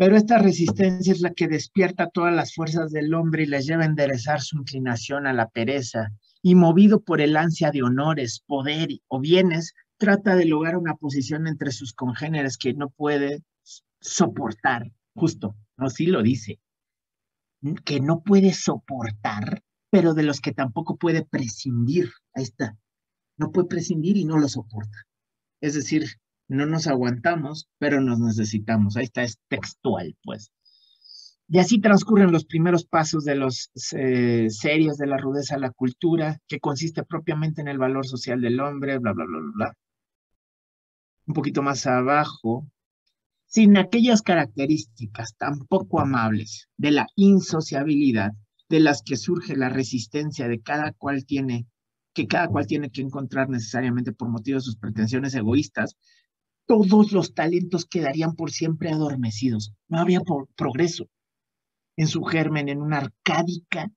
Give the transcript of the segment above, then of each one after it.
Pero esta resistencia es la que despierta todas las fuerzas del hombre y les lleva a enderezar su inclinación a la pereza. Y movido por el ansia de honores, poder o bienes, trata de lograr una posición entre sus congéneres que no puede soportar. Justo, no, sí lo dice, que no puede soportar, pero de los que tampoco puede prescindir. Ahí está, no puede prescindir y no lo soporta. Es decir, no nos aguantamos, pero nos necesitamos. Ahí está, es textual, pues. Y así transcurren los primeros pasos de los serios de la rudeza a la cultura, que consiste propiamente en el valor social del hombre, bla, bla, bla, bla, bla. Un poquito más abajo, sin aquellas características tan poco amables de la insociabilidad, de las que surge la resistencia de cada cual tiene que encontrar necesariamente por motivo de sus pretensiones egoístas, todos los talentos quedarían por siempre adormecidos. No habría progreso en su germen, en una arcádica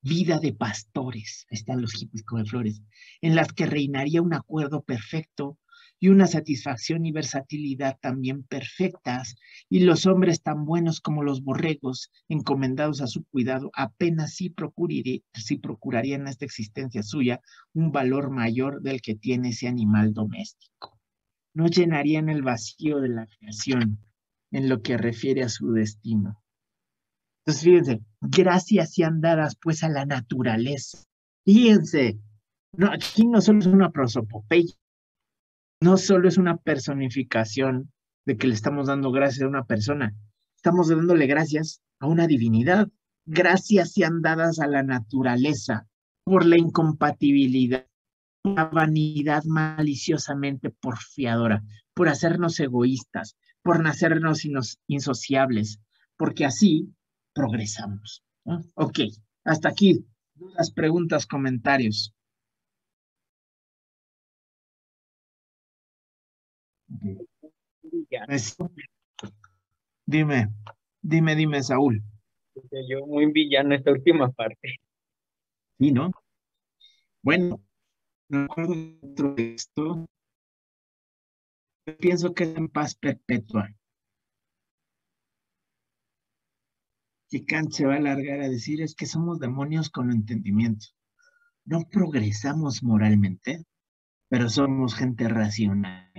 vida de pastores, ahí están los hippies come flores, en las que reinaría un acuerdo perfecto y una satisfacción y versatilidad también perfectas, y los hombres tan buenos como los borregos, encomendados a su cuidado, apenas sí procurarían en esta existencia suya un valor mayor del que tiene ese animal doméstico. No llenarían el vacío de la creación en lo que refiere a su destino. Entonces, fíjense, gracias sean dadas pues a la naturaleza. Fíjense, no, aquí no solo es una prosopopeya, no solo es una personificación de que le estamos dando gracias a una persona, estamos dándole gracias a una divinidad. Gracias sean dadas a la naturaleza por la incompatibilidad, la vanidad maliciosamente porfiadora, por hacernos egoístas, por nacernos insociables, porque así progresamos, ¿no? Ok, hasta aquí. Dudas, preguntas, comentarios. Okay. Es- Dime, dime, Saúl. Yo muy villano esta última parte. Sí, ¿no? Bueno, no acuerdo de otro texto. Yo pienso que es en paz perpetua. Que Kant se va a alargar a decir es que somos demonios con entendimiento. No progresamos moralmente, pero somos gente racional.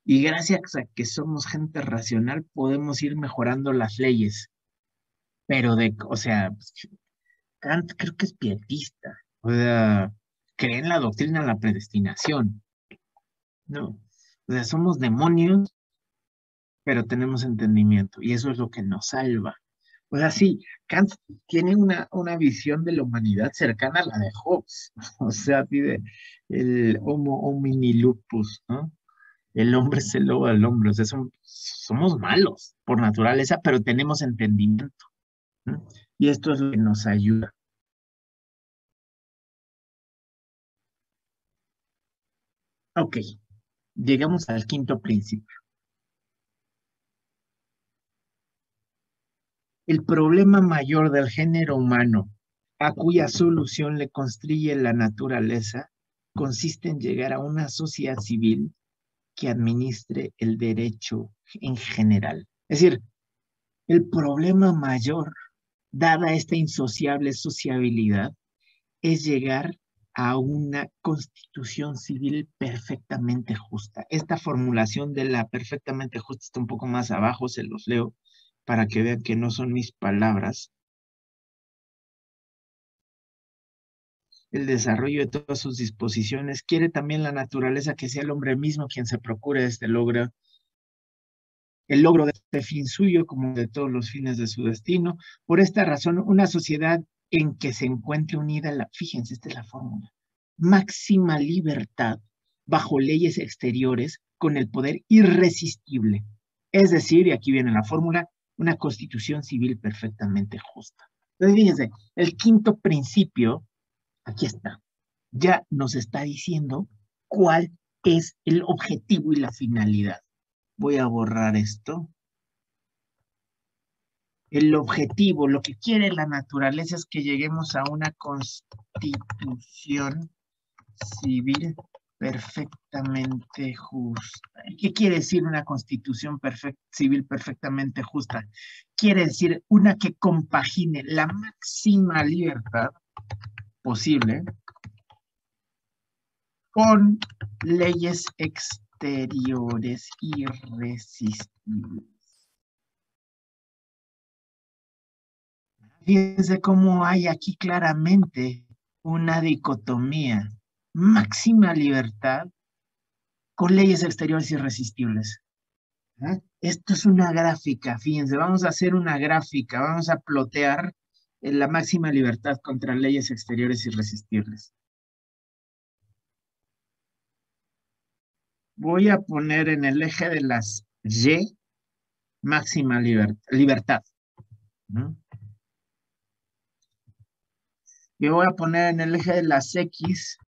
Y gracias a que somos gente racional, podemos ir mejorando las leyes. Pero o sea, Kant creo que es pietista. O sea, cree en la doctrina de la predestinación. No. O sea, somos demonios, pero tenemos entendimiento. Y eso es lo que nos salva. O sea, sí, Kant tiene una visión de la humanidad cercana a la de Hobbes. O sea, pide el homo homini lupus, ¿no? El hombre es el lobo del hombre, o sea, somos malos por naturaleza, pero tenemos entendimiento, ¿no? Y esto es lo que nos ayuda. Ok, llegamos al quinto principio. El problema mayor del género humano, a cuya solución le constriye la naturaleza, consiste en llegar a una sociedad civil que administre el derecho en general. Es decir, el problema mayor, dada esta insociable sociabilidad, es llegar a una constitución civil perfectamente justa. Esta formulación de la perfectamente justa está un poco más abajo, se los leo para que vean que no son mis palabras. El desarrollo de todas sus disposiciones quiere también la naturaleza que sea el hombre mismo quien se procure este logro, el logro de este fin suyo como de todos los fines de su destino. Por esta razón, una sociedad en que se encuentre unida, fíjense, esta es la fórmula, máxima libertad bajo leyes exteriores con el poder irresistible. Es decir, y aquí viene la fórmula, una constitución civil perfectamente justa. Entonces, fíjense, el quinto principio, aquí está, ya nos está diciendo cuál es el objetivo y la finalidad. Voy a borrar esto. El objetivo, lo que quiere la naturaleza es que lleguemos a una constitución civil perfectamente justa. ¿Qué quiere decir una constitución civil perfectamente justa? Quiere decir una que compagine la máxima libertad posible con leyes exteriores irresistibles. Fíjense cómo hay aquí claramente una dicotomía. Máxima libertad con leyes exteriores irresistibles. ¿Eh? Esto es una gráfica, fíjense, vamos a hacer una gráfica, vamos a plotear la máxima libertad contra leyes exteriores irresistibles. Voy a poner en el eje de las Y máxima libertad. ¿No? Y voy a poner en el eje de las X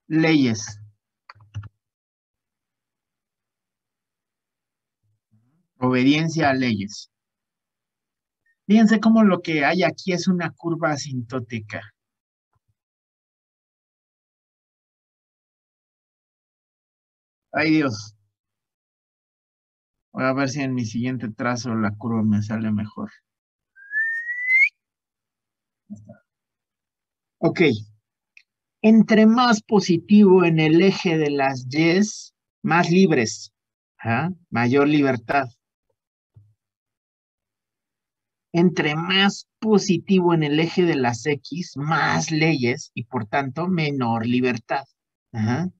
leyes. Obediencia a leyes. Fíjense cómo lo que hay aquí es una curva asintótica. Ay Dios. Voy a ver si en mi siguiente trazo la curva me sale mejor. Ok. Entre más positivo en el eje de las Y's, más libres. ¿Ah? Mayor libertad. Entre más positivo en el eje de las X, más leyes y por tanto menor libertad. Ajá.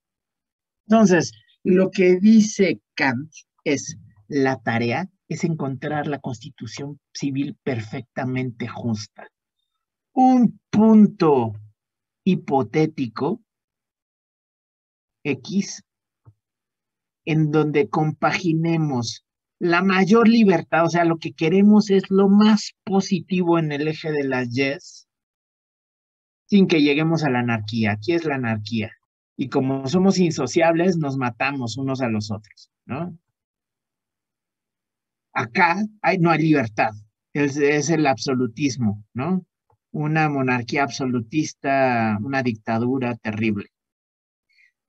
Entonces, lo que dice Kant es la tarea es encontrar la constitución civil perfectamente justa. Un punto hipotético X en donde compaginemos la mayor libertad, o sea, lo que queremos es lo más positivo en el eje de las Y's, sin que lleguemos a la anarquía. Aquí es la anarquía. Y como somos insociables, nos matamos unos a los otros, ¿no? Acá no hay libertad, es el absolutismo, ¿no? Una monarquía absolutista, una dictadura terrible.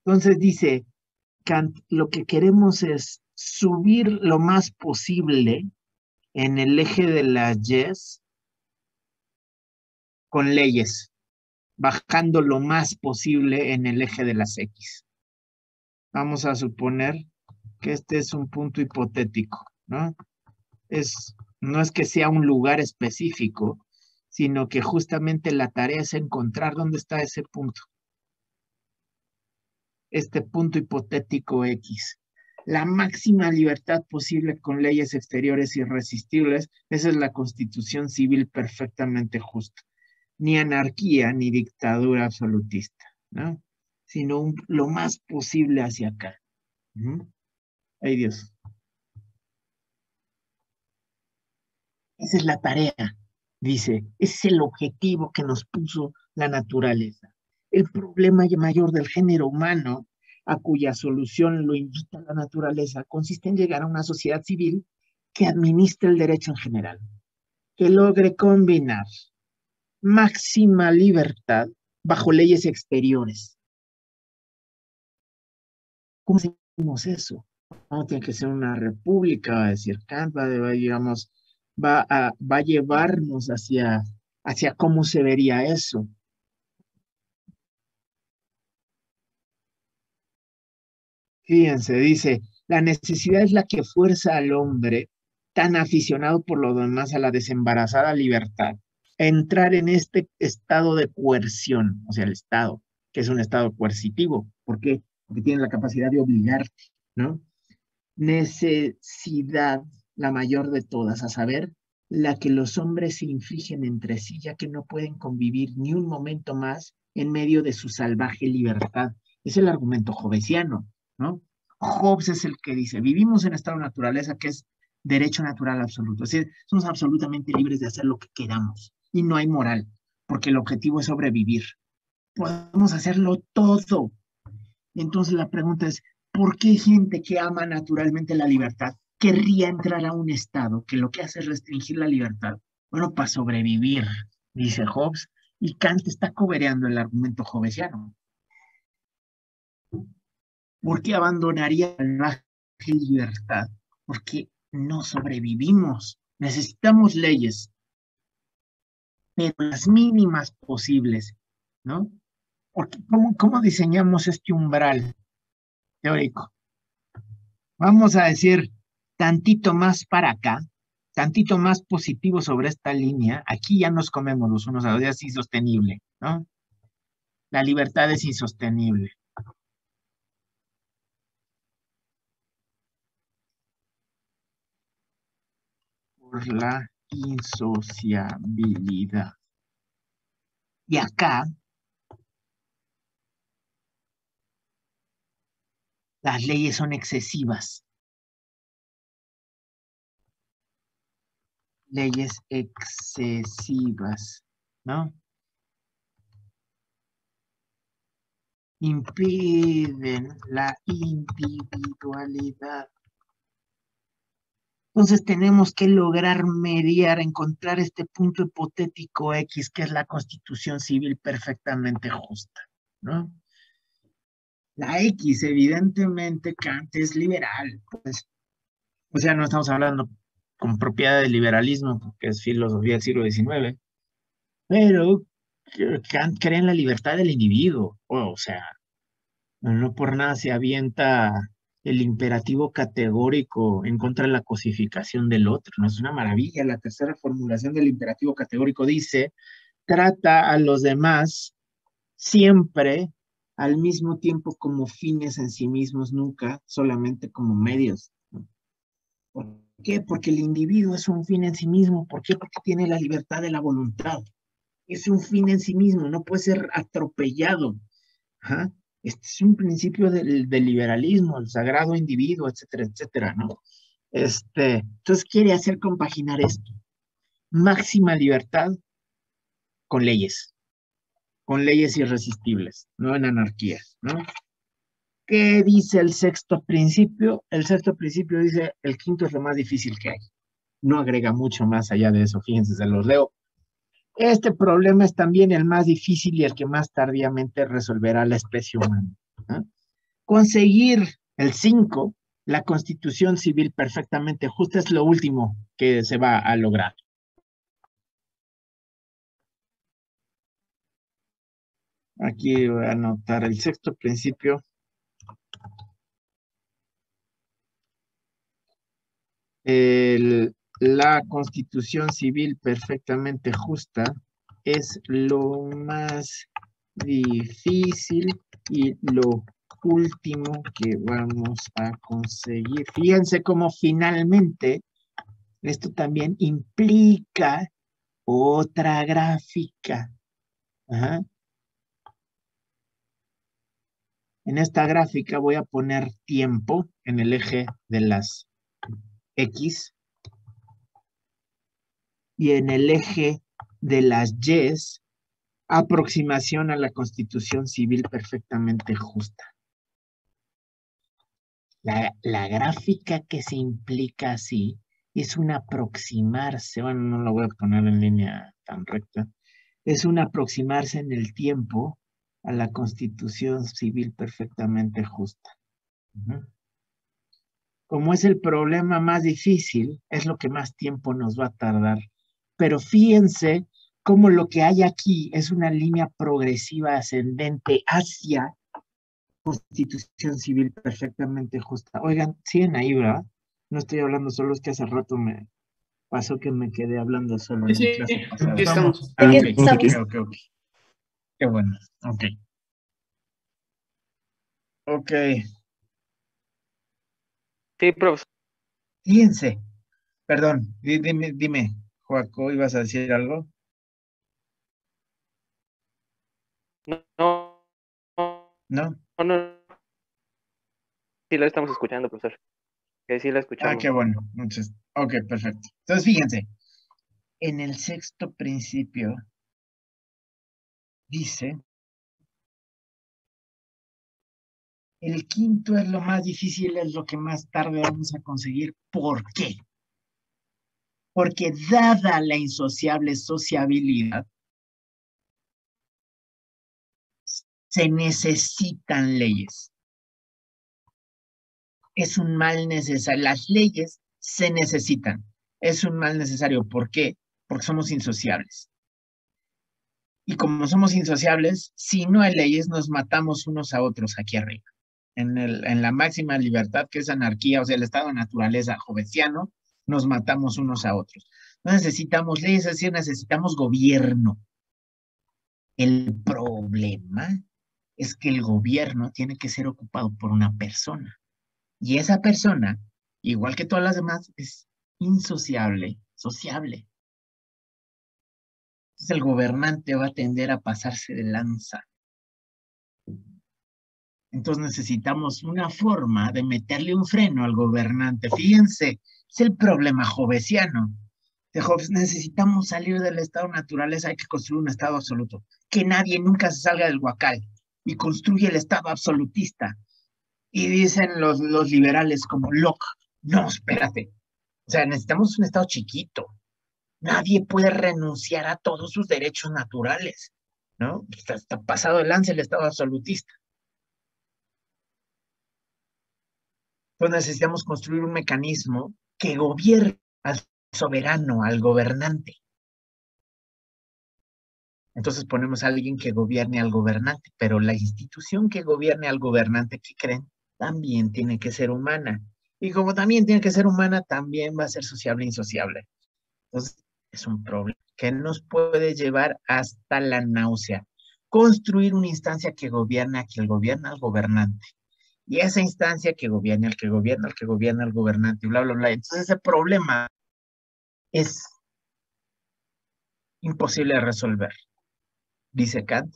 Entonces dice Kant, lo que queremos es subir lo más posible en el eje de las Y's con leyes, bajando lo más posible en el eje de las X. Vamos a suponer que este es un punto hipotético, ¿no? No es que sea un lugar específico, sino que justamente la tarea es encontrar dónde está ese punto, este punto hipotético X. La máxima libertad posible con leyes exteriores irresistibles, esa es la constitución civil perfectamente justa. Ni anarquía ni dictadura absolutista, ¿no? Sino lo más posible hacia acá. Ay Dios. Esa es la tarea, dice. Ese es el objetivo que nos puso la naturaleza. El problema mayor del género humano, a cuya solución lo invita la naturaleza, consiste en llegar a una sociedad civil que administre el derecho en general, que logre combinar máxima libertad bajo leyes exteriores. ¿Cómo hacemos eso? No tiene que ser una república, va a decir Kant, digamos, va a llevarnos hacia cómo se vería eso. Fíjense, dice, la necesidad es la que fuerza al hombre, tan aficionado por lo demás a la desembarazada libertad, a entrar en este estado de coerción, o sea, el Estado, que es un estado coercitivo. ¿Por qué? Porque tiene la capacidad de obligarte, ¿no? Necesidad, la mayor de todas, a saber, la que los hombres se infligen entre sí, ya que no pueden convivir ni un momento más en medio de su salvaje libertad. Es el argumento hobbesiano, ¿no? Hobbes es el que dice, vivimos en estado de naturaleza que es derecho natural absoluto, es decir, somos absolutamente libres de hacer lo que queramos y no hay moral, porque el objetivo es sobrevivir. Podemos hacerlo todo. Entonces la pregunta es, ¿por qué gente que ama naturalmente la libertad querría entrar a un estado que lo que hace es restringir la libertad? Bueno, para sobrevivir, dice Hobbes, y Kant está cobereando el argumento hobbesiano. ¿Por qué abandonaría la libertad? Porque no sobrevivimos. Necesitamos leyes, pero las mínimas posibles, ¿no? Porque ¿cómo diseñamos este umbral teórico? Vamos a decir tantito más para acá, tantito más positivo sobre esta línea. Aquí ya nos comemos los unos a los otros, es insostenible, ¿no? La libertad es insostenible. Por la insociabilidad. Y acá, las leyes son excesivas. Leyes excesivas, ¿no? Impiden la individualidad. Entonces tenemos que lograr mediar, encontrar este punto hipotético X, que es la Constitución Civil perfectamente justa, ¿no? La X, evidentemente, Kant es liberal, pues, o sea, no estamos hablando con propiedad de liberalismo, porque es filosofía del siglo XIX, pero Kant cree en la libertad del individuo, o sea, no por nada se avienta el imperativo categórico en contra de la cosificación del otro, ¿no? Es una maravilla. La tercera formulación del imperativo categórico dice, trata a los demás siempre al mismo tiempo como fines en sí mismos, nunca solamente como medios, ¿no? ¿Por qué? Porque el individuo es un fin en sí mismo. ¿Por qué? Porque tiene la libertad de la voluntad. Es un fin en sí mismo, no puede ser atropellado. Ajá. Este es un principio del liberalismo, el sagrado individuo, etcétera, etcétera, ¿no? Entonces quiere hacer compaginar esto. Máxima libertad con leyes irresistibles, no en anarquía, ¿no? ¿Qué dice el sexto principio? El sexto principio dice, el quinto es lo más difícil que hay. No agrega mucho más allá de eso, fíjense, se los leo. Este problema es también el más difícil y el que más tardíamente resolverá la especie humana, ¿no? Conseguir el 5, la constitución civil perfectamente justa, es lo último que se va a lograr. Aquí voy a anotar el sexto principio. La constitución civil perfectamente justa es lo más difícil y lo último que vamos a conseguir. Fíjense cómo finalmente esto también implica otra gráfica. Ajá. En esta gráfica voy a poner tiempo en el eje de las X y en el eje de las Y, aproximación a la Constitución Civil perfectamente justa. La gráfica que se implica así es un aproximarse, bueno, no lo voy a poner en línea tan recta, es un aproximarse en el tiempo a la Constitución Civil perfectamente justa. Ujú. Como es el problema más difícil, es lo que más tiempo nos va a tardar. Pero fíjense cómo lo que hay aquí es una línea progresiva ascendente hacia Constitución Civil perfectamente justa. Oigan, siguen ahí, ¿verdad? No estoy hablando solo, es que hace rato me pasó que me quedé hablando solo Sí, en mi sí, clase aquí pasada. estamos. Ah, Aquí ok, estamos. ok. Qué bueno, ok. Ok, Sí, profesor. fíjense, perdón, dime, Joaco, ¿ibas a decir algo? No, no, ¿No? no, no. Sí la estamos escuchando, profesor. Que sí la Ah, escuchamos. qué bueno. Entonces, ok, perfecto. Entonces, fíjense, en el sexto principio dice, el quinto es lo más difícil, es lo que más tarde vamos a conseguir. ¿Por qué? Porque dada la insociable sociabilidad, se necesitan leyes. es un mal necesario. Las leyes se necesitan. Es un mal necesario. ¿Por qué? Porque somos insociables. Y como somos insociables, si no hay leyes, nos matamos unos a otros aquí arriba. En la máxima libertad, que es anarquía, o sea, el estado de naturaleza jovesiano, nos matamos unos a otros. No necesitamos leyes, es decir, necesitamos gobierno. El problema es que el gobierno tiene que ser ocupado por una persona. Y esa persona, igual que todas las demás, es insociable, sociable. Entonces el gobernante va a tender a pasarse de lanza. Entonces necesitamos una forma de meterle un freno al gobernante. Fíjense, es el problema jovesiano. De Hobbes, necesitamos salir del estado de naturaleza, hay que construir un estado absoluto. Que nadie nunca se salga del huacal y construye el estado absolutista. Y dicen los liberales como Locke, no, espérate. O sea, necesitamos un estado chiquito. Nadie puede renunciar a todos sus derechos naturales, ¿no? Está pasado el lance el estado absolutista. Pues necesitamos construir un mecanismo que gobierne al soberano, al gobernante. Entonces ponemos a alguien que gobierne al gobernante, pero la institución que gobierne al gobernante, ¿qué creen? También tiene que ser humana. Y como también tiene que ser humana, también va a ser sociable e insociable. Entonces, es un problema que nos puede llevar hasta la náusea. Construir una instancia que gobierne a quien gobierna al gobernante. Y esa instancia que gobierne al que gobierna, al que gobierna al gobernante, y bla, bla, bla. Entonces, ese problema es imposible de resolver, dice Kant.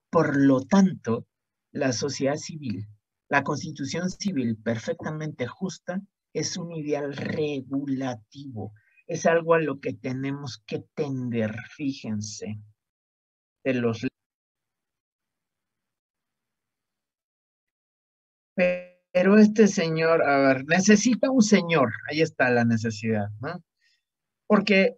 Por lo tanto, la sociedad civil, la constitución civil perfectamente justa, es un ideal regulativo. Es algo a lo que tenemos que tender, fíjense, de los... Pero este señor, a ver, necesita un señor, ahí está la necesidad, ¿no? Porque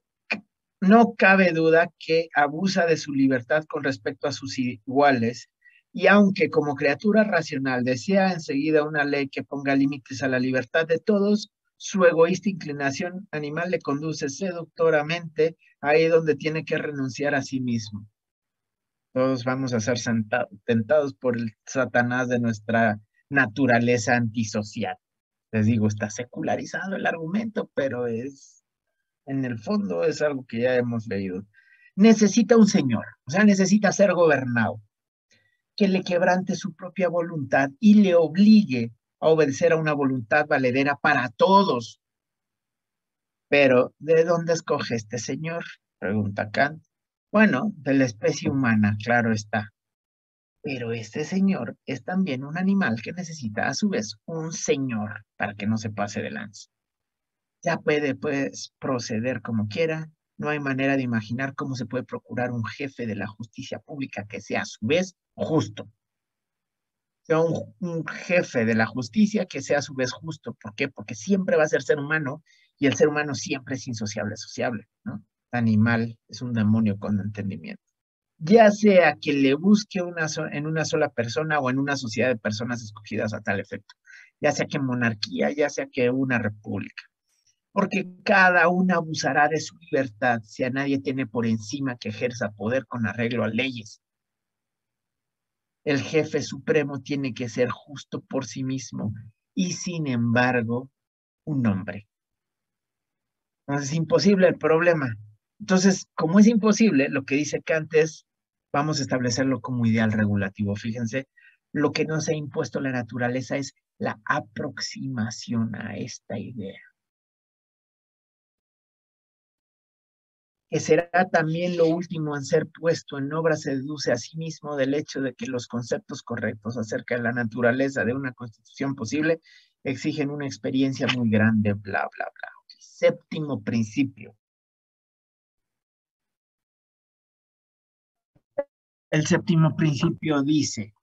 no cabe duda que abusa de su libertad con respecto a sus iguales, y aunque como criatura racional desea enseguida una ley que ponga límites a la libertad de todos, su egoísta inclinación animal le conduce seductoramente ahí donde tiene que renunciar a sí mismo. Todos vamos a ser tentados por el Satanás de nuestra naturaleza antisocial. Les digo, está secularizado el argumento, pero en el fondo es algo que ya hemos leído. Necesita un señor, o sea, necesita ser gobernado, que le quebrante su propia voluntad y le obligue a obedecer a una voluntad valedera para todos. Pero, ¿de dónde escoge este señor? Pregunta Kant. Bueno, de la especie humana, claro está. Pero este señor es también un animal que necesita a su vez un señor para que no se pase de lanza. Ya puede, pues, proceder como quiera. No hay manera de imaginar cómo se puede procurar un jefe de la justicia pública que sea a su vez justo. O sea, un jefe de la justicia que sea a su vez justo. ¿Por qué? Porque siempre va a ser humano y el ser humano siempre es insociable, sociable, ¿no? Animal es un demonio con entendimiento. Ya sea que le busque en una sola persona o en una sociedad de personas escogidas a tal efecto. Ya sea que monarquía, ya sea que una república, porque cada una abusará de su libertad si a nadie tiene por encima que ejerza poder con arreglo a leyes. El jefe supremo tiene que ser justo por sí mismo y sin embargo un hombre. Entonces es imposible el problema. Entonces, como es imposible, lo que dice Kant es, vamos a establecerlo como ideal regulativo. Fíjense, lo que nos ha impuesto la naturaleza es la aproximación a esta idea, que será también lo último en ser puesto en obra, se deduce a sí mismo del hecho de que los conceptos correctos acerca de la naturaleza de una constitución posible exigen una experiencia muy grande, bla, bla, bla. Séptimo principio. El séptimo principio dice,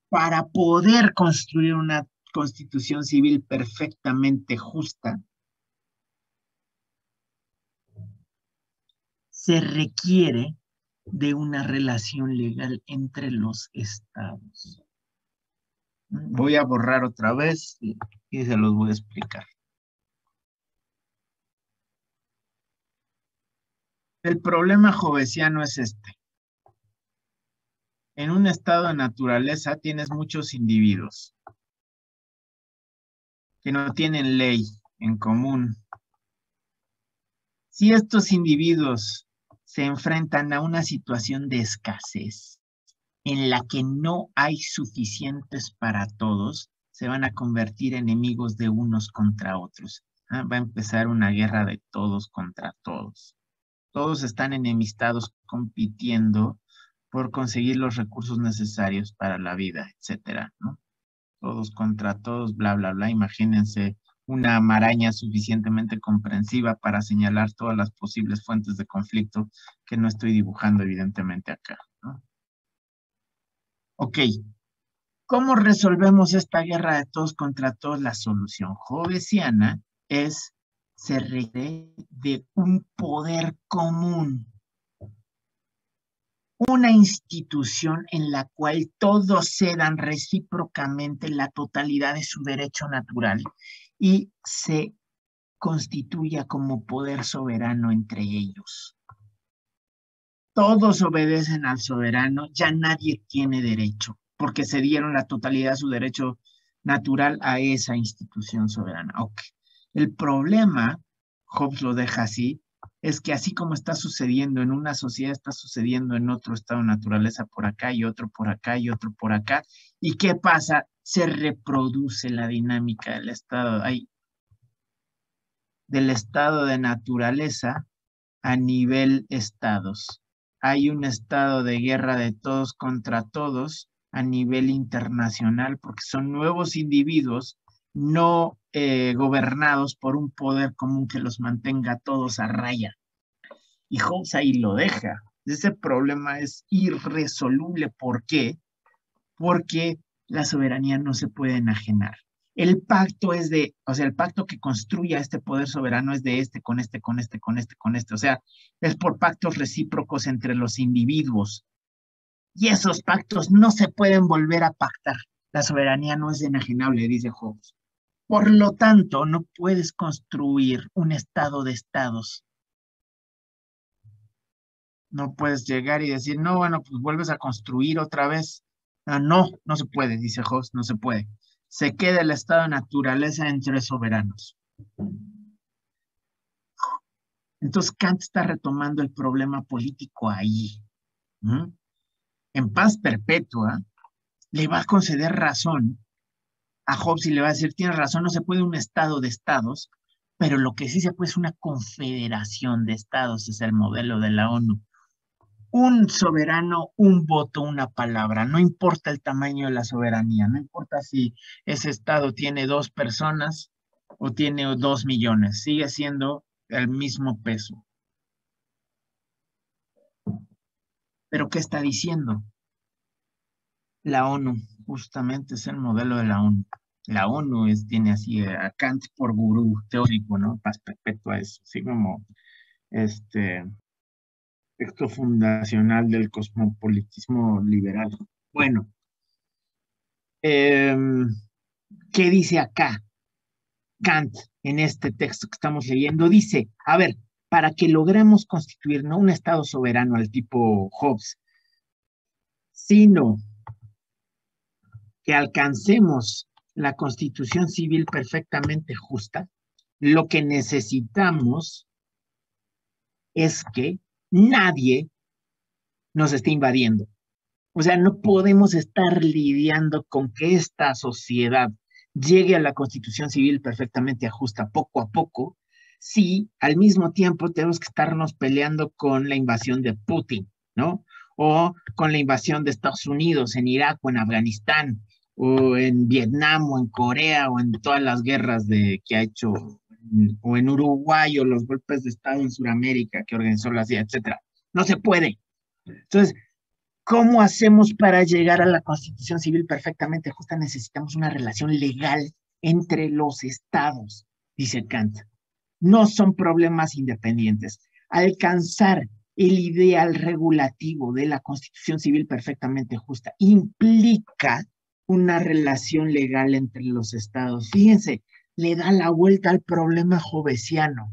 para poder construir una constitución civil perfectamente justa, se requiere de una relación legal entre los estados. Voy a borrar otra vez y se los voy a explicar. El problema hobbesiano es este. En un estado de naturaleza tienes muchos individuos que no tienen ley en común. Si estos individuos se enfrentan a una situación de escasez en la que no hay suficientes para todos, se van a convertir en enemigos de unos contra otros. Va a empezar una guerra de todos contra todos. Todos están enemistados compitiendo por conseguir los recursos necesarios para la vida, etcétera, ¿no? Todos contra todos, bla, bla, bla. Imagínense una maraña suficientemente comprensiva para señalar todas las posibles fuentes de conflicto que no estoy dibujando evidentemente acá, ¿no? Ok, ¿cómo resolvemos esta guerra de todos contra todos? La solución hobbesiana se requiere de un poder común, una institución en la cual todos cedan recíprocamente la totalidad de su derecho natural y se constituya como poder soberano entre ellos. Todos obedecen al soberano, ya nadie tiene derecho, porque se dieron la totalidad de su derecho natural a esa institución soberana. Ok. El problema, Hobbes lo deja así, es que así como está sucediendo en una sociedad, está sucediendo en otro estado de naturaleza por acá y otro por acá y otro por acá. ¿Y qué pasa? Se reproduce la dinámica del estado de naturaleza a nivel estados. Hay un estado de guerra de todos contra todos a nivel internacional porque son nuevos individuos no gobernados por un poder común que los mantenga todos a raya. Y Hobbes ahí lo deja. Ese problema es irresoluble. ¿Por qué? Porque la soberanía no se puede enajenar. El pacto el pacto que construya este poder soberano es de este, con este, con este, con este, con este. O sea, es por pactos recíprocos entre los individuos. Y esos pactos no se pueden volver a pactar. La soberanía no es enajenable, dice Hobbes. Por lo tanto, no puedes construir un estado de estados. No puedes llegar y decir, no, bueno, pues vuelves a construir otra vez. No, no se puede, dice Hobbes, no se puede. Se queda el estado de naturaleza entre soberanos. Entonces Kant está retomando el problema político ahí. En paz perpetua, le va a conceder razón a Hobbes y le va a decir, tienes razón, no se puede un estado de estados, pero lo que sí se puede es una confederación de estados, es el modelo de la ONU. Un soberano, un voto, una palabra. No importa el tamaño de la soberanía, no importa si ese estado tiene 2 personas o tiene 2 millones, sigue siendo el mismo peso. ¿Pero qué está diciendo? La ONU, justamente es el modelo de la ONU. La ONU tiene así a Kant por gurú teórico, ¿no? Paz perpetua es así como texto fundacional del cosmopolitismo liberal. Bueno, ¿qué dice acá Kant en este texto que estamos leyendo? Dice, a ver, para que logremos constituir no un estado soberano al tipo Hobbes, sino que alcancemos la constitución civil perfectamente justa, lo que necesitamos es que nadie nos esté invadiendo. O sea, no podemos estar lidiando con que esta sociedad llegue a la constitución civil perfectamente justa poco a poco, si al mismo tiempo tenemos que estarnos peleando con la invasión de Putin, ¿no? O con la invasión de Estados Unidos en Irak o en Afganistán, o en Vietnam o en Corea o en todas las guerras que ha hecho, o en Uruguay o los golpes de Estado en Sudamérica que organizó la CIA, etcétera. No se puede. Entonces, ¿cómo hacemos para llegar a la constitución civil perfectamente justa? Necesitamos una relación legal entre los estados, dice Kant. No son problemas independientes. Alcanzar el ideal regulativo de la constitución civil perfectamente justa implica una relación legal entre los estados. Fíjense, le da la vuelta al problema hobbesiano.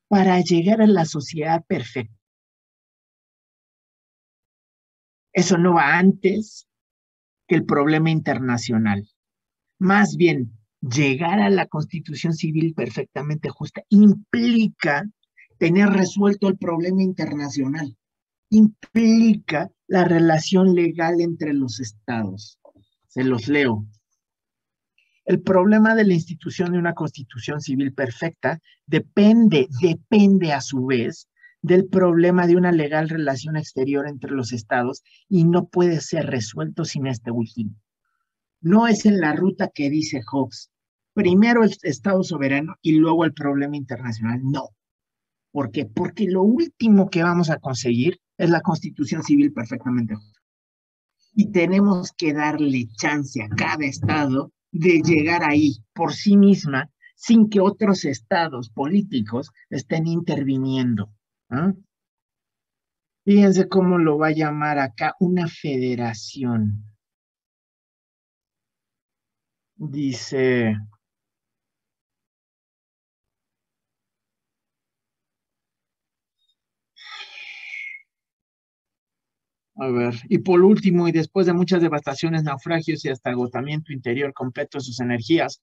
Para llegar a la sociedad perfecta. Eso no va antes que el problema internacional. Más bien, llegar a la constitución civil perfectamente justa implica tener resuelto el problema internacional. Implica la relación legal entre los estados. Se los leo. El problema de la institución de una constitución civil perfecta depende a su vez del problema de una legal relación exterior entre los estados y no puede ser resuelto sin este último. No es en la ruta que dice Hobbes, primero el estado soberano y luego el problema internacional. No. ¿Por qué? Porque lo último que vamos a conseguir es la constitución civil perfectamente justa. Y tenemos que darle chance a cada estado de llegar ahí por sí misma sin que otros estados políticos estén interviniendo. ¿Ah? Fíjense cómo lo va a llamar acá una federación. Dice, a ver, y por último, y después de muchas devastaciones, naufragios y hasta agotamiento interior completo de sus energías,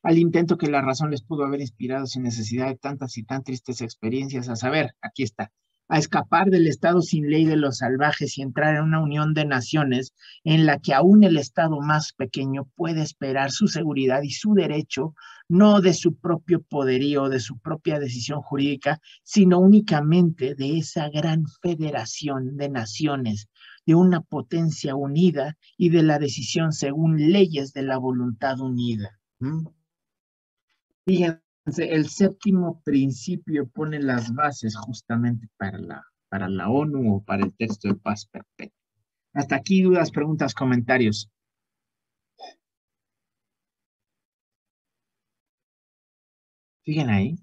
al intento que la razón les pudo haber inspirado sin necesidad de tantas y tan tristes experiencias, a saber, aquí está, a escapar del estado sin ley de los salvajes y entrar en una unión de naciones en la que aún el estado más pequeño puede esperar su seguridad y su derecho, no de su propio poderío, de su propia decisión jurídica, sino únicamente de esa gran federación de naciones, de una potencia unida y de la decisión según leyes de la voluntad unida. ¿Mm? Fíjense, el séptimo principio pone las bases justamente para la ONU o para el texto de paz perpetua. Hasta aquí dudas, preguntas, comentarios. ¿Siguen ahí?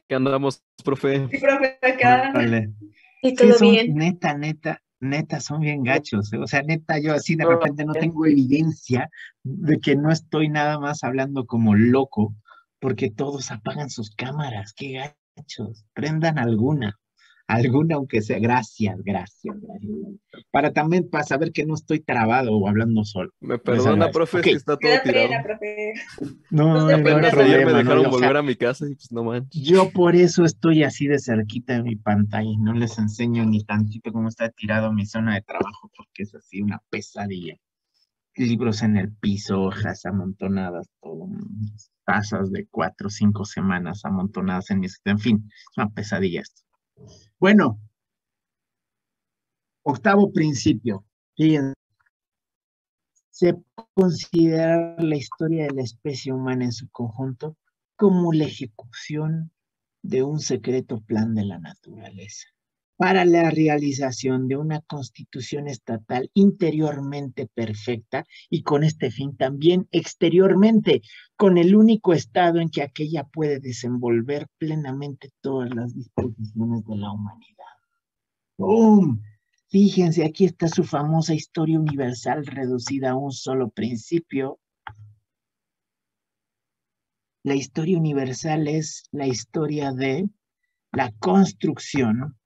¿Qué andamos, profe? Sí, profe, acá. Vale. Y Sí, todo son bien. neta, son bien gachos. O sea, neta, yo así de repente no tengo evidencia de que no estoy nada más hablando como loco, porque todos apagan sus cámaras. Qué gachos. Prendan alguna aunque sea. Gracias. Para también, para saber que no estoy trabado o hablando solo. Me Les perdona, agradezco. profe, Ok. es que está todo Queda tirado. pena, profe. No, No se no hay Apenas preocupe. ayer me problema, ¿no? dejaron O sea, volver a mi casa y pues no manches. yo por eso estoy así de cerquita de mi pantalla y no les enseño ni tantito cómo está tirado mi zona de trabajo porque es así una pesadilla. Libros en el piso, hojas amontonadas, todo, tazas de 4 o 5 semanas amontonadas en mi escritorio. En fin, es una pesadilla esto. Bueno, octavo principio. Fíjense, se puede considerar la historia de la especie humana en su conjunto como la ejecución de un secreto plan de la naturaleza para la realización de una constitución estatal interiormente perfecta y con este fin también exteriormente, con el único estado en que aquella puede desenvolver plenamente todas las disposiciones de la humanidad. ¡Bum! Fíjense, aquí está su famosa historia universal reducida a un solo principio. La historia universal es la historia de la construcción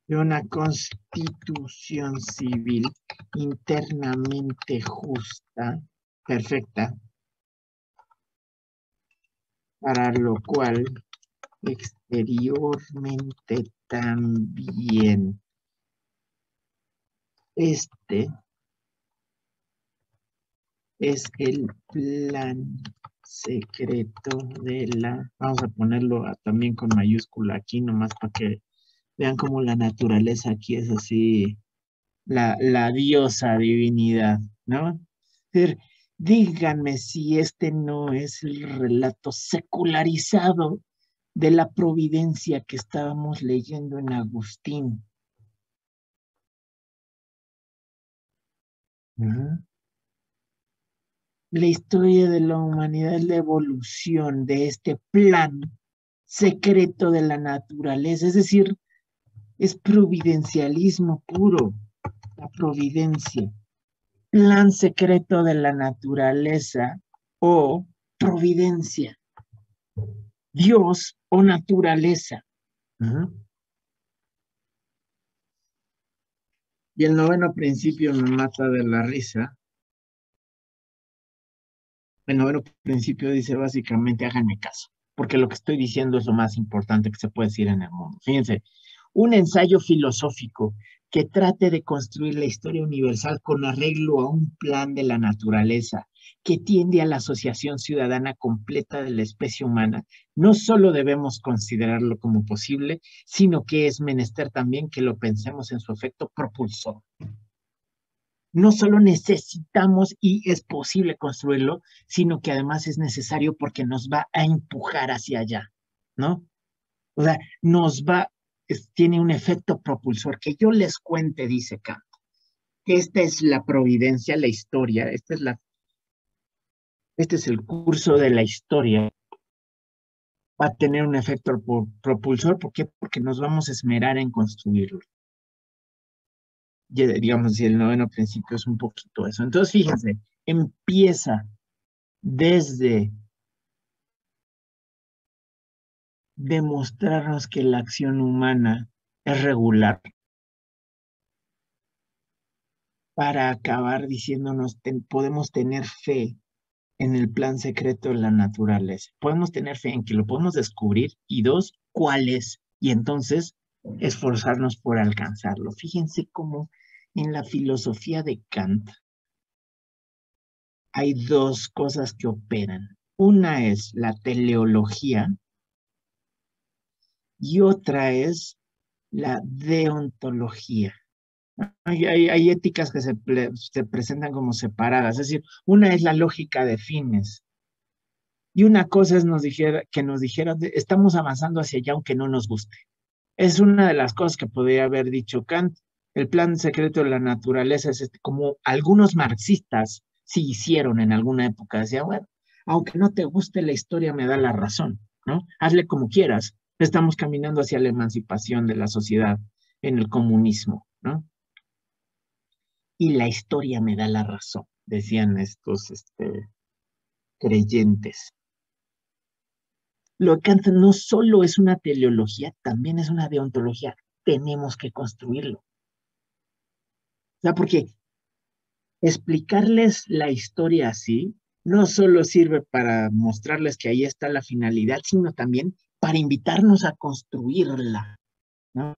de una constitución civil internamente justa, perfecta, para lo cual exteriormente también este es el plan secreto de la, vamos a ponerlo también con mayúscula aquí nomás para que vean cómo la naturaleza aquí es así, la diosa divinidad, ¿no? Es decir, díganme si este no es el relato secularizado de la providencia que estábamos leyendo en Agustín. ¿Mm? La historia de la humanidad es la evolución de este plan secreto de la naturaleza, es decir, Es providencialismo puro, la providencia. Plan secreto de la naturaleza o providencia. Dios o naturaleza. Y el noveno principio me mata de la risa. El noveno principio dice básicamente, háganme caso, porque lo que estoy diciendo es lo más importante que se puede decir en el mundo. Fíjense, un ensayo filosófico que trate de construir la historia universal con arreglo a un plan de la naturaleza que tiende a la asociación ciudadana completa de la especie humana, no solo debemos considerarlo como posible, sino que es menester también que lo pensemos en su efecto propulsor. No solo necesitamos y es posible construirlo, sino que además es necesario porque nos va a empujar hacia allá, ¿no? O sea, tiene un efecto propulsor. Que yo les cuente, dice Kant, que esta es la providencia, la historia, este es el curso de la historia, va a tener un efecto propulsor. ¿Por qué? Porque nos vamos a esmerar en construirlo. Digamos, si el noveno principio es un poquito eso. Entonces, fíjense, empieza desde demostrarnos que la acción humana es regular para acabar diciéndonos podemos tener fe en el plan secreto de la naturaleza. Podemos tener fe en que lo podemos descubrir y dos, cuál es, y entonces esforzarnos por alcanzarlo. Fíjense cómo en la filosofía de Kant hay dos cosas que operan. Una es la teleología y otra es la deontología. Hay éticas que se presentan como separadas, es decir, una es la lógica de fines y una cosa es que nos dijera, estamos avanzando hacia allá aunque no nos guste. Es una de las cosas que podría haber dicho Kant. El plan secreto de la naturaleza es como algunos marxistas sí hicieron en alguna época. Decía, bueno, aunque no te guste la historia, me da la razón, ¿no? Hazle como quieras. Estamos caminando hacia la emancipación de la sociedad en el comunismo, ¿no? Y la historia me da la razón, decían estos creyentes. Lo de Kant no solo es una teleología, también es una deontología. Tenemos que construirlo. O sea, porque explicarles la historia así no solo sirve para mostrarles que ahí está la finalidad, sino también para invitarnos a construirla, ¿no? O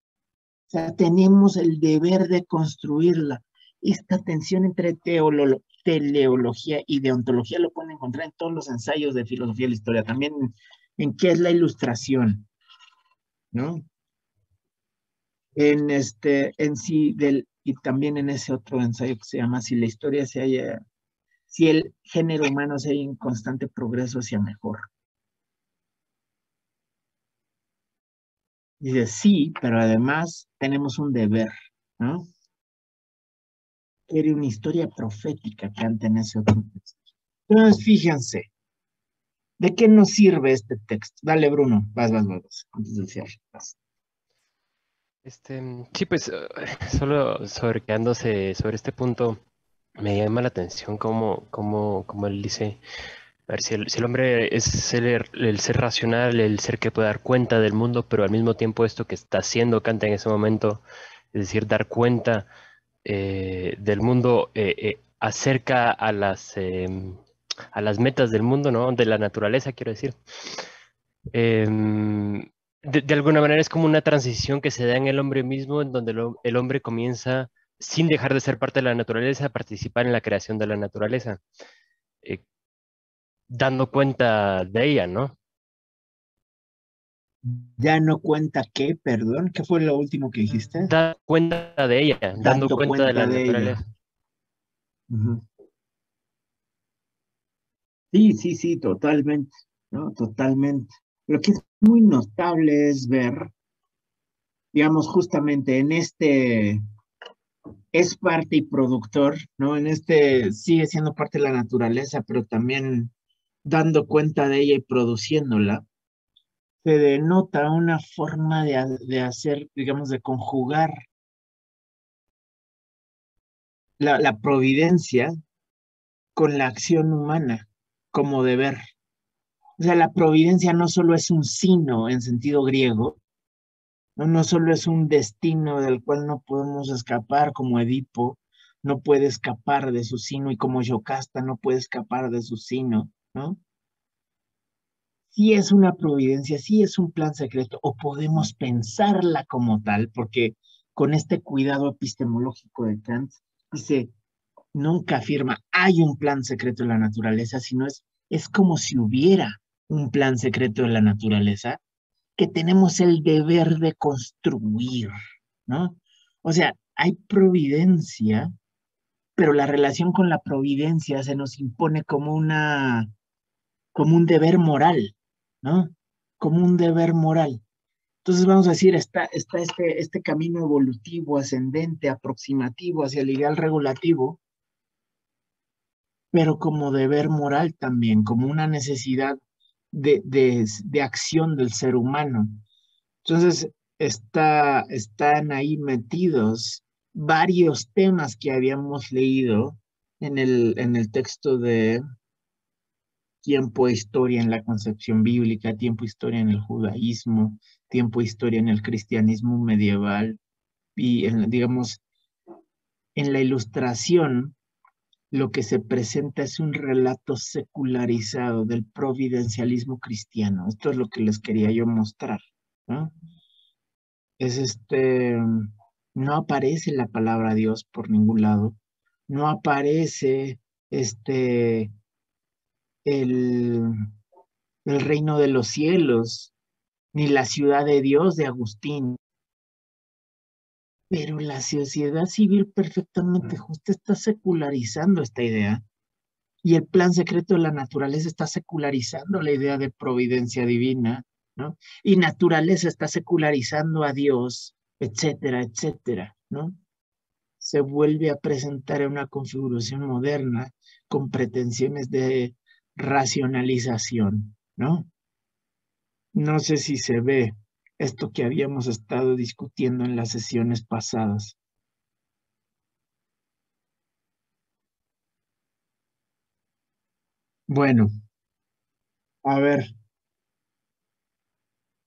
sea, tenemos el deber de construirla. Esta tensión entre teleología y deontología lo pueden encontrar en todos los ensayos de filosofía de la historia, también en qué es la ilustración, ¿no? En sí, y también en ese otro ensayo que se llama Si la historia si el género humano se halla en constante progreso hacia mejor. Dice, sí, pero además tenemos un deber, ¿no? Quiere una historia profética que ante en ese otro texto. Entonces, fíjense, ¿de qué nos sirve este texto? Dale, Bruno, vas, antes del cierre. Vas. Sí, pues solo quedándose sobre este punto, me llama la atención como él dice, a ver, si el hombre es el ser racional, el ser que puede dar cuenta del mundo, pero al mismo tiempo esto que está haciendo Kant en ese momento, es decir, dar cuenta del mundo acerca a las metas del mundo, ¿no? De la naturaleza, quiero decir. Em, de alguna manera es como una transición que se da en el hombre mismo, en donde el hombre comienza, sin dejar de ser parte de la naturaleza, a participar en la creación de la naturaleza, eh, dando cuenta de ella, ¿no? Ya no cuenta qué, perdón, ¿qué fue lo último que dijiste? Dando cuenta de ella, dando Dando cuenta de la cuenta de ella. naturaleza. Uh-huh. Sí, totalmente, ¿no? Totalmente. Lo que es muy notable es ver, digamos, justamente en es parte y productor, ¿no? Sigue siendo parte de la naturaleza, pero también dando cuenta de ella y produciéndola. te denota una forma de hacer, digamos, de conjugar la providencia con la acción humana como deber. O sea, la providencia no solo es un sino en sentido griego, no solo es un destino del cual no podemos escapar, como Edipo no puede escapar de su sino y como Yocasta no puede escapar de su sino, ¿no? Sí es una providencia, sí es un plan secreto, o podemos pensarla como tal, porque con este cuidado epistemológico de Kant, dice, nunca afirma hay un plan secreto en la naturaleza, sino es como si hubiera un plan secreto en la naturaleza que tenemos el deber de construir, ¿no? O sea, hay providencia, pero la relación con la providencia se nos impone como un deber moral, ¿no? Como un deber moral. Entonces vamos a decir, está este camino evolutivo, ascendente, aproximativo hacia el ideal regulativo, pero como deber moral también, como una necesidad de acción del ser humano. Entonces, están ahí metidos varios temas que habíamos leído en el texto de tiempo e historia en la concepción bíblica, tiempo e historia en el judaísmo, tiempo e historia en el cristianismo medieval y, digamos, en la ilustración, lo que se presenta es un relato secularizado del providencialismo cristiano. Esto es lo que les quería yo mostrar, ¿no? Es no aparece la palabra Dios por ningún lado, no aparece este, el, el reino de los cielos, ni la ciudad de Dios de Agustín, pero la sociedad civil perfectamente justa está secularizando esta idea y el plan secreto de la naturaleza está secularizando la idea de providencia divina, ¿no? Y naturaleza está secularizando a Dios, etcétera, etcétera, ¿no? Se vuelve a presentar en una configuración moderna con pretensiones de racionalización, ¿no? No sé si se ve esto que habíamos estado discutiendo en las sesiones pasadas. Bueno, a ver,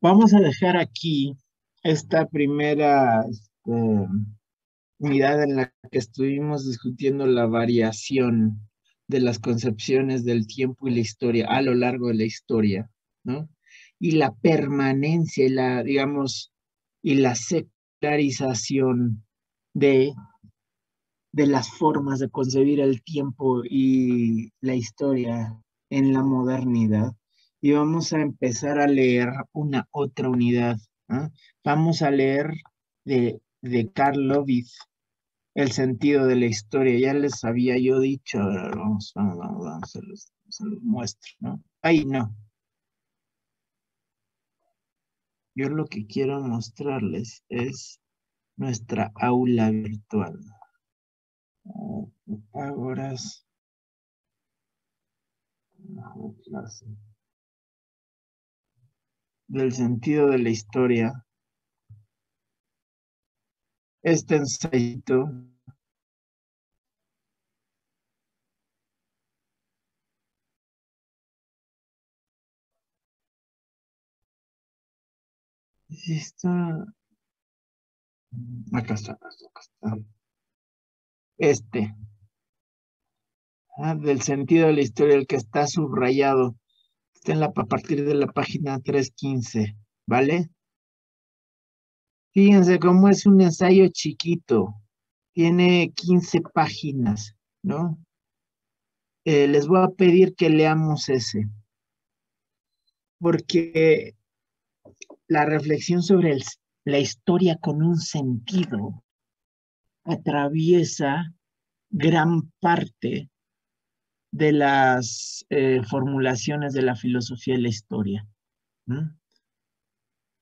vamos a dejar aquí esta primera unidad en la que estuvimos discutiendo la variación de las concepciones del tiempo y la historia a lo largo de la historia, ¿no? Y la permanencia y digamos, y la secularización de, de las formas de concebir el tiempo y la historia en la modernidad. Y vamos a empezar a leer una otra unidad, ¿no? Vamos a leer de Karl Lovith, el sentido de la historia. Ya les había yo dicho, a ver, vamos, se los muestro, ¿no? Ahí no. Yo lo que quiero mostrarles es nuestra aula virtual. Pitágoras, clase. Del sentido de la historia. Este ensayito está. Acá está. Este. Del sentido de la historia, el que está subrayado. Está a partir de la página 315, ¿vale? Fíjense cómo es un ensayo chiquito. Tiene 15 páginas, ¿no? Les voy a pedir que leamos ese, porque la reflexión sobre la historia con un sentido atraviesa gran parte de las formulaciones de la filosofía de la historia, ¿no?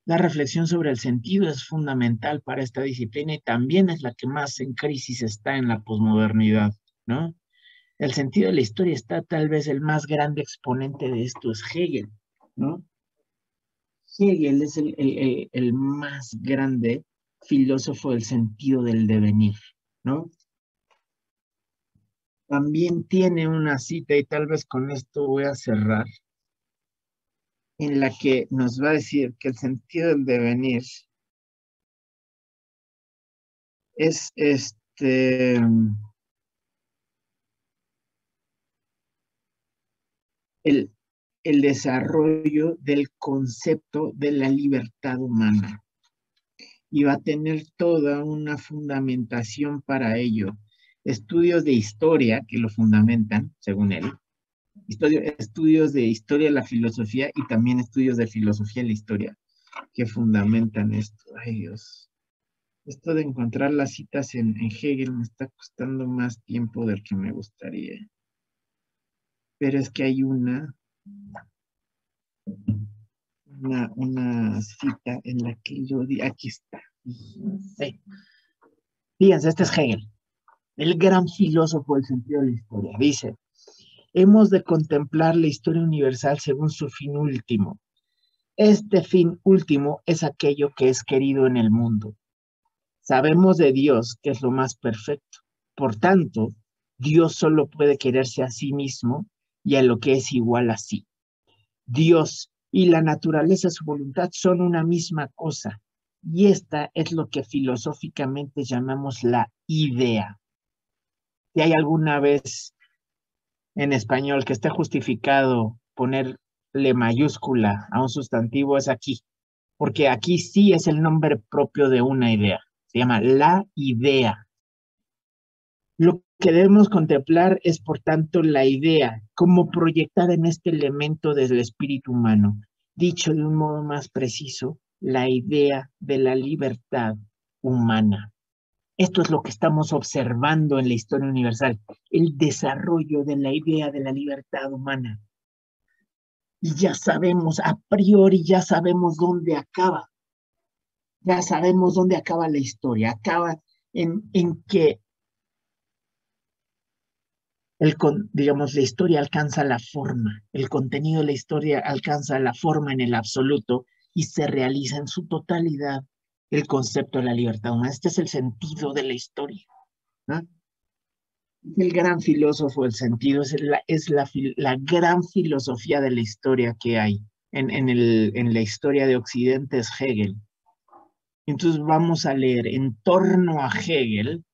La reflexión sobre el sentido es fundamental para esta disciplina y también es la que más en crisis está en la posmodernidad, ¿no? El sentido de la historia está tal vez el más grande exponente de esto es Hegel, ¿no? Hegel es el más grande filósofo del sentido del devenir, ¿no? También tiene una cita, y tal vez con esto voy a cerrar, en la que nos va a decir que el sentido del devenir es el desarrollo del concepto de la libertad humana. Y va a tener toda una fundamentación para ello. Estudios de historia que lo fundamentan, según él. Estudios de historia de la filosofía y también estudios de filosofía de la historia que fundamentan esto. Ay, Dios. Esto de encontrar las citas en Hegel me está costando más tiempo del que me gustaría. Pero es que hay una cita en la que yo di, aquí está. Sí. Fíjense, este es Hegel, el gran filósofo del sentido de la historia. Dice, hemos de contemplar la historia universal según su fin último. Este fin último es aquello que es querido en el mundo. Sabemos de Dios que es lo más perfecto. Por tanto, Dios solo puede quererse a sí mismo y a lo que es igual a sí. Dios y la naturaleza, su voluntad, son una misma cosa. Y esta es lo que filosóficamente llamamos la idea. Si hay alguna vez en español que esté justificado ponerle mayúscula a un sustantivo, es aquí. Porque aquí sí es el nombre propio de una idea. Se llama la idea. Lo que debemos contemplar es, por tanto, la idea como proyectada en este elemento del espíritu humano. Dicho de un modo más preciso, la idea de la libertad humana. Esto es lo que estamos observando en la historia universal, el desarrollo de la idea de la libertad humana. Y ya sabemos, a priori, ya sabemos dónde acaba. Ya sabemos dónde acaba la historia. Acaba en que digamos, la historia alcanza la forma, el contenido de la historia alcanza la forma en el absoluto y se realiza en su totalidad el concepto de la libertad humana. Este es el sentido de la historia, ¿no? El gran filósofo del sentido es la gran filosofía de la historia que hay. En la historia de Occidente es Hegel. Entonces vamos a leer en torno a Hegel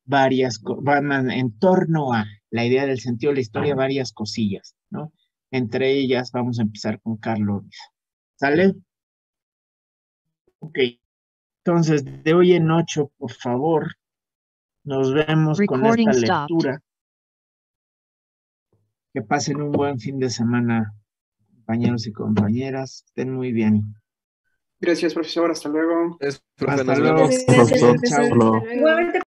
en torno a la idea del sentido de la historia, varias cosillas, ¿no? Entre ellas vamos a empezar con Carlos. ¿Sale? Ok. Entonces, de hoy en 8, por favor, nos vemos con esta lectura. Que pasen un buen fin de semana, compañeros y compañeras. Estén muy bien. Gracias, profesor. Hasta luego. Es, profe, Hasta nos luego. vemos. Gracias, Chao. profesor. Hasta luego. Igualmente.